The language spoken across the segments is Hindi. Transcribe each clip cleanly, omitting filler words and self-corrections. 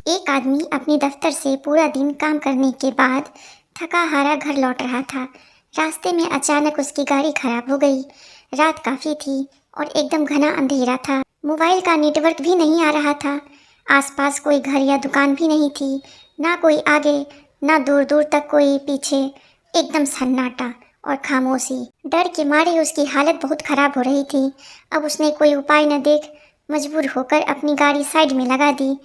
एक आदमी अपने दफ्तर से पूरा दिन काम करने के बाद थका हारा घर लौट रहा था। रास्ते में अचानक उसकी गाड़ी खराब हो गई। रात काफ़ी थी और एकदम घना अंधेरा था। मोबाइल का नेटवर्क भी नहीं आ रहा था। आसपास कोई घर या दुकान भी नहीं थी। ना कोई आगे, ना दूर दूर तक कोई पीछे। एकदम सन्नाटा और खामोशी। डर के मारे उसकी हालत बहुत ख़राब हो रही थी। अब उसने कोई उपाय न देख मजबूर होकर अपनी गाड़ी साइड में लगा दी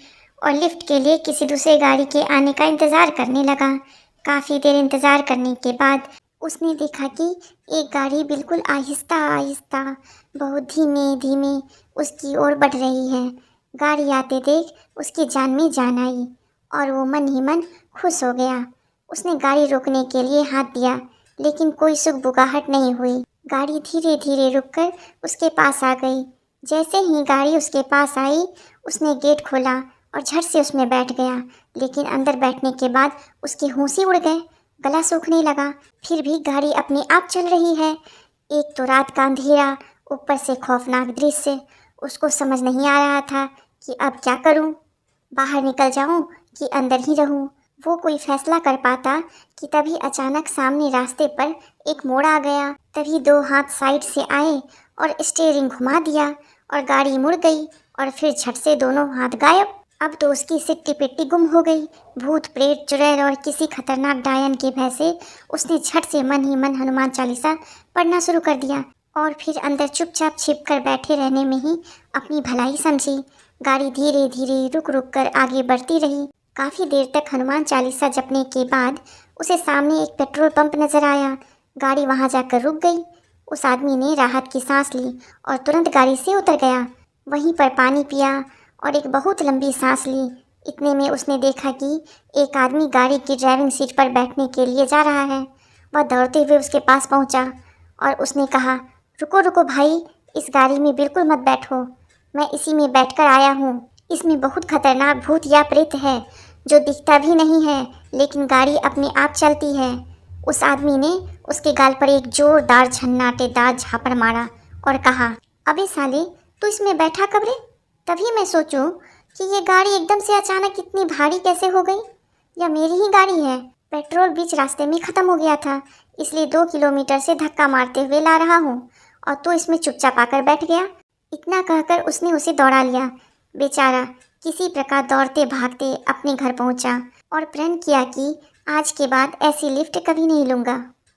और लिफ्ट के लिए किसी दूसरे गाड़ी के आने का इंतज़ार करने लगा। काफ़ी देर इंतज़ार करने के बाद उसने देखा कि एक गाड़ी बिल्कुल आहिस्ता आहिस्ता, बहुत धीमे धीमे उसकी ओर बढ़ रही है। गाड़ी आते देख उसकी जान में जान आई और वो मन ही मन खुश हो गया। उसने गाड़ी रोकने के लिए हाथ दिया, लेकिन कोई सुगबुगाहट नहीं हुई। गाड़ी धीरे धीरे रुककर उसके पास आ गई। जैसे ही गाड़ी उसके पास आई, उसने गेट खोला और झट से उसमें बैठ गया। लेकिन अंदर बैठने के बाद उसके होश ही उड़ गए, गला सूखने लगा। फिर भी गाड़ी अपने आप चल रही है। एक तो रात का अंधेरा, ऊपर से खौफनाक दृश्य। उसको समझ नहीं आ रहा था कि अब क्या करूं, बाहर निकल जाऊं कि अंदर ही रहूं। वो कोई फैसला कर पाता कि तभी अचानक सामने रास्ते पर एक मोड़ आ गया। तभी दो हाथ साइड से आए और स्टीयरिंग घुमा दिया और गाड़ी मुड़ गई और फिर झट से दोनों हाथ गायब। अब तो उसकी सिट्टी पिट्टी गुम हो गई। भूत प्रेत चुड़ैल और किसी खतरनाक डायन के भय से उसने झट से मन ही मन हनुमान चालीसा पढ़ना शुरू कर दिया और फिर अंदर चुपचाप छिप कर बैठे रहने में ही अपनी भलाई समझी। गाड़ी धीरे धीरे रुक रुक कर आगे बढ़ती रही। काफ़ी देर तक हनुमान चालीसा जपने के बाद उसे सामने एक पेट्रोल पंप नजर आया। गाड़ी वहां जाकर रुक गई। उस आदमी ने राहत की सांस ली और तुरंत गाड़ी से उतर गया। वहीं पर पानी पिया और एक बहुत लंबी सांस ली। इतने में उसने देखा कि एक आदमी गाड़ी की ड्राइविंग सीट पर बैठने के लिए जा रहा है। वह दौड़ते हुए उसके पास पहुंचा और उसने कहा, रुको रुको भाई, इस गाड़ी में बिल्कुल मत बैठो। मैं इसी में बैठकर आया हूँ। इसमें बहुत खतरनाक भूत या प्रेत है जो दिखता भी नहीं है, लेकिन गाड़ी अपने आप चलती है। उस आदमी ने उसके गाल पर एक जोरदार झन्नाटेदार झापड़ मारा और कहा, अबे साले, तू इसमें बैठा कब रे? तभी मैं सोचूं कि ये गाड़ी एकदम से अचानक इतनी भारी कैसे हो गई। या मेरी ही गाड़ी है? पेट्रोल बीच रास्ते में ख़त्म हो गया था, इसलिए 2 किलोमीटर से धक्का मारते हुए ला रहा हूँ और तू इसमें चुपचाप आकर बैठ गया। इतना कहकर उसने उसे दौड़ा लिया। बेचारा किसी प्रकार दौड़ते भागते अपने घर पहुंचा और प्रण किया कि आज के बाद ऐसी लिफ्ट कभी नहीं लूँगा।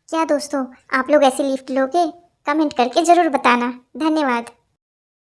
क्या दोस्तों, आप लोग ऐसी लिफ्ट लोगे? कमेंट करके ज़रूर बताना। धन्यवाद।